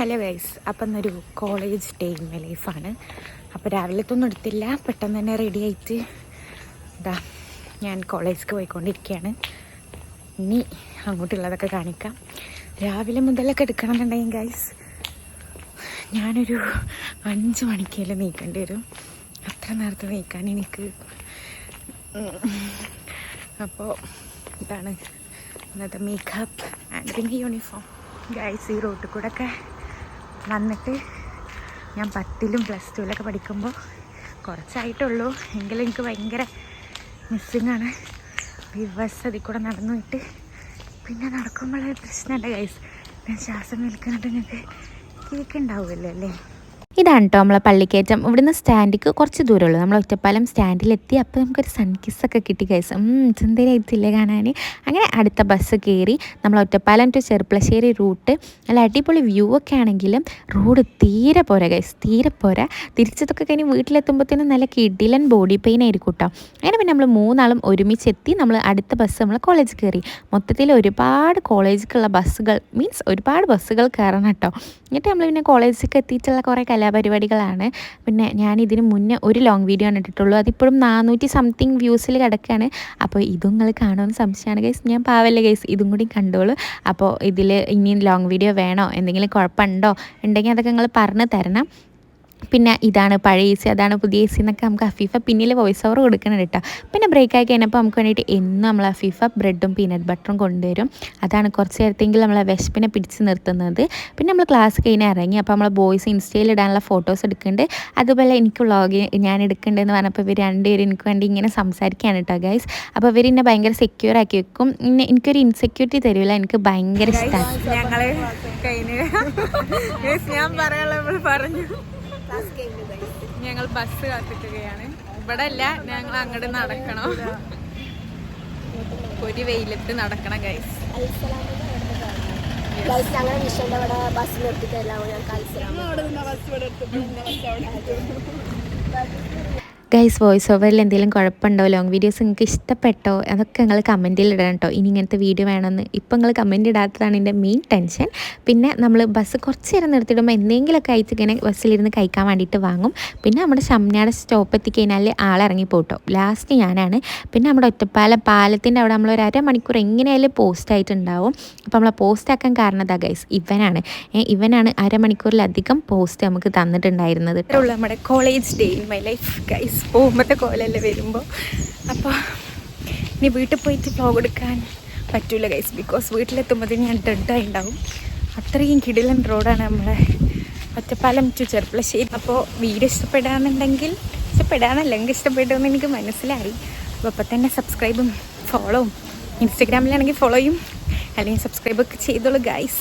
Hello guys, അപ്പം ഇന്നൊരു college day in my ലൈഫാണ്. അപ്പോൾ രാവിലത്തൊന്നും എടുത്തില്ല, പെട്ടെന്ന് തന്നെ റെഡി ആയിട്ട് ഇതാ ഞാൻ കോളേജിലേക്ക് പോയിക്കൊണ്ടിരിക്കുകയാണ്. ഇനി അങ്ങോട്ടുള്ളതൊക്കെ കാണിക്കാം. രാവിലെ മുതലൊക്കെ എടുക്കണമെന്നുണ്ടെങ്കിൽ ഗൈസ് ഞാനൊരു 5 മണിക്കെല്ലാം നീക്കേണ്ടി വരും. അത്ര നേരത്തെ നീക്കാൻ എനിക്ക്. അപ്പോൾ ഇതാണ് ഇന്നത്തെ മേക്കപ്പ് ആൻഡ് പിന്നെ യൂണിഫോം. ഗൈസ് ഈ റോട്ടിൽ കൂടെ ഒക്കെ വന്നിട്ട് ഞാൻ 10ലും +2 ലും പഠിക്കുമ്പോൾ കുറച്ചായിട്ടുള്ളൂ, എങ്കിലും എനിക്ക് ഭയങ്കര മിസ്സിങ്ങാണ്. ഈ ബസ് അതിൽ കൂടെ നടന്നു പോയിട്ട് പിന്നെ നടക്കുമ്പോഴേ പ്രശ്നമല്ല ഗൈസ്, ഞാൻ ശ്വാസം നിൽക്കുന്നുണ്ട്. നിങ്ങൾക്ക് കേൾക്കുന്നുണ്ടാവുമല്ലോ അല്ലേ? ഇതാണ് കേട്ടോ നമ്മളെ പള്ളിക്കയറ്റം. ഇവിടുന്ന് സ്റ്റാൻഡിക്ക് കുറച്ച് ദൂരമുള്ളൂ. നമ്മൾ ഒറ്റപ്പാലം സ്റ്റാൻഡിലെത്തി. അപ്പോൾ നമുക്കൊരു സൺ കിസ്സൊക്കെ കിട്ടി ഗൈസ്. സുന്ദരമായിട്ടില്ലേ കാണാൻ. അങ്ങനെ അടുത്ത ബസ് കയറി നമ്മൾ ഒറ്റപ്പാലം ടു ചെർപ്പളശ്ശേരി റൂട്ട്. നല്ല അടിപൊളി വ്യൂ ഒക്കെ ആണെങ്കിലും റോഡ് തീരെ പോരാ ഗൈസ്, തീരെ പോരാ. തിരിച്ചതൊക്കെ കഴിഞ്ഞ് വീട്ടിലെത്തുമ്പോഴത്തേനും നല്ല കിടിലൻ ബോഡി പെയിൻ ആയിരിക്കും കേട്ടോ. അങ്ങനെ പിന്നെ നമ്മൾ 3 ആളും ഒരുമിച്ചെത്തി. നമ്മൾ അടുത്ത ബസ് നമ്മൾ കോളേജിൽ കയറി. മൊത്തത്തിൽ ഒരുപാട് കോളേജിലേക്കുള്ള ബസ്സുകൾ ഒരുപാട് ബസ്സുകൾ കയറണം കേട്ടോ. എന്നിട്ട് നമ്മൾ പിന്നെ കോളേജിലേക്ക് എത്തിയിട്ടുള്ള കുറേ കലാപരിപാടികളാണ്. പിന്നെ ഞാനിതിന് മുന്നേ ഒരു ലോങ് വീഡിയോ ആണ് ഇട്ടിട്ടുള്ളൂ. അതിപ്പോഴും 400 സംതിങ് വ്യൂസിൽ കിടക്കുകയാണ്. അപ്പോൾ ഇതും നിങ്ങൾ കാണുമെന്ന് സംശയമാണ് ഗൈസ്. ഞാൻ പാവല്ലേ ഗൈസ്, ഇതും കൂടി കണ്ടോളൂ. അപ്പോൾ ഇതിൽ ഇനിയും ലോങ് വീഡിയോ വേണോ, എന്തെങ്കിലും കുഴപ്പമുണ്ടോ ഉണ്ടെങ്കിൽ അതൊക്കെ നിങ്ങൾ പറഞ്ഞു തരണം. പിന്നെ ഇതാണ് പഴയ AC, അതാണ് പുതിയ AC എന്നൊക്കെ നമുക്ക് അഫീഫ പിന്നിൽ വോയിസ് ഓവർ കൊടുക്കണം കേട്ടോ. പിന്നെ ബ്രേക്കായി കഴിഞ്ഞപ്പോൾ നമുക്ക് വേണ്ടിയിട്ട് എന്നും നമ്മൾ അഫീഫ ബ്രെഡും പീനട്ട് ബട്ടറും കൊണ്ടുവരും. അതാണ് കുറച്ച് നേരത്തെങ്കിലും നമ്മളെ വിശപ്പിനെ പിടിച്ച് നിർത്തുന്നത്. പിന്നെ നമ്മൾ ക്ലാസ് കഴിഞ്ഞ് ഇറങ്ങി. അപ്പോൾ നമ്മൾ ബോയ്സ് ഇൻസ്റ്റയിൽ ഇടാനുള്ള ഫോട്ടോസ് എടുക്കുന്നുണ്ട്. അതുപോലെ എനിക്ക് വ്ളോഗ് ഞാൻ എടുക്കേണ്ടതെന്ന് പറഞ്ഞപ്പോൾ ഇവർ രണ്ടുപേരും എനിക്ക് വേണ്ടി ഇങ്ങനെ സംസാരിക്കുകയാണ് കേട്ടോ ഗൈസ്. അപ്പോൾ ഇവർ എന്നെ ഭയങ്കര സെക്യൂർ ആക്കി വെക്കും. എനിക്കൊരു ഇൻസെക്യൂരിറ്റി തരില്ല, എനിക്ക് ഭയങ്കര ഇഷ്ടമാണ്. ഞങ്ങൾ ബസ് കാത്തിക്കുകയാണ്. ഇവിടെ അല്ല, ഞങ്ങൾ അങ്ങോട്ട് നടക്കണം. ഒരു വെയിലത്ത് നടക്കണം ഗൈസ്. ഗൈസ് വോയിസ് ഓവറിൽ എന്തെങ്കിലും കുഴപ്പമുണ്ടോ, ലോങ് വീഡിയോസ് നിങ്ങൾക്ക് ഇഷ്ടപ്പെട്ടോ, അതൊക്കെ നിങ്ങൾ കമൻറ്റിൽ ഇടണം കേട്ടോ. ഇനി ഇങ്ങനത്തെ വീഡിയോ വേണമെന്ന്. ഇപ്പം നിങ്ങൾ കമൻറ്റ് ഇടാത്തതാണ് എൻ്റെ മെയിൻ ടെൻഷൻ. പിന്നെ നമ്മൾ ബസ് കുറച്ച് നേരം നിർത്തിയിടുമ്പോൾ എന്തെങ്കിലുമൊക്കെ ആയിട്ട് ഇങ്ങനെ ബസ്സിലിരുന്ന് കഴിക്കാൻ വേണ്ടിയിട്ട് വാങ്ങും. പിന്നെ നമ്മുടെ ഷംനാട് സ്റ്റോപ്പ് എത്തിക്കഴിഞ്ഞാൽ ആളിറങ്ങി പോട്ടോ. ലാസ്റ്റ് ഞാനാണ്. പിന്നെ നമ്മുടെ ഒറ്റപ്പാലം പാലത്തിൻ്റെ അവിടെ നമ്മൾ ഒരു അരമണിക്കൂർ എങ്ങനെയായാലും പോസ്റ്റ് ആയിട്ടുണ്ടാവും. അപ്പോൾ നമ്മളെ പോസ്റ്റ് ആക്കാൻ കാരണം അതാ ഗൈസ്, ഇവനാണ് അരമണിക്കൂറിലധികം പോസ്റ്റ് നമുക്ക് തന്നിട്ടുണ്ടായിരുന്നത്. നമ്മുടെ college day in my life guys. പോകുമ്പോഴത്തെ കോലല്ലേ വരുമ്പോൾ. അപ്പോൾ ഇനി വീട്ടിൽ പോയിട്ട് വ്ലോഗ് എടുക്കാൻ പറ്റൂല ഗൈസ്, ബിക്കോസ് വീട്ടിലെത്തുമ്പോഴത്തേക്കും ഞാൻ ഡെഡായി ഉണ്ടാവും. അത്രയും കിടിലൻ റോഡാണ് നമ്മളെ ഒറ്റപ്പാലം ടു ചെർപ്പളശ്ശേരി. അപ്പോൾ വീഡിയോ ഇഷ്ടപ്പെടാനല്ലെങ്കിൽ ഇഷ്ടപ്പെട്ടതെന്ന് എനിക്ക് മനസ്സിലായി. അപ്പോൾ തന്നെ സബ്സ്ക്രൈബും ഫോളോവും, ഇൻസ്റ്റഗ്രാമിലാണെങ്കിൽ ഫോളോയും അല്ലെങ്കിൽ സബ്സ്ക്രൈബൊക്കെ ചെയ്തോളൂ ഗൈസ്.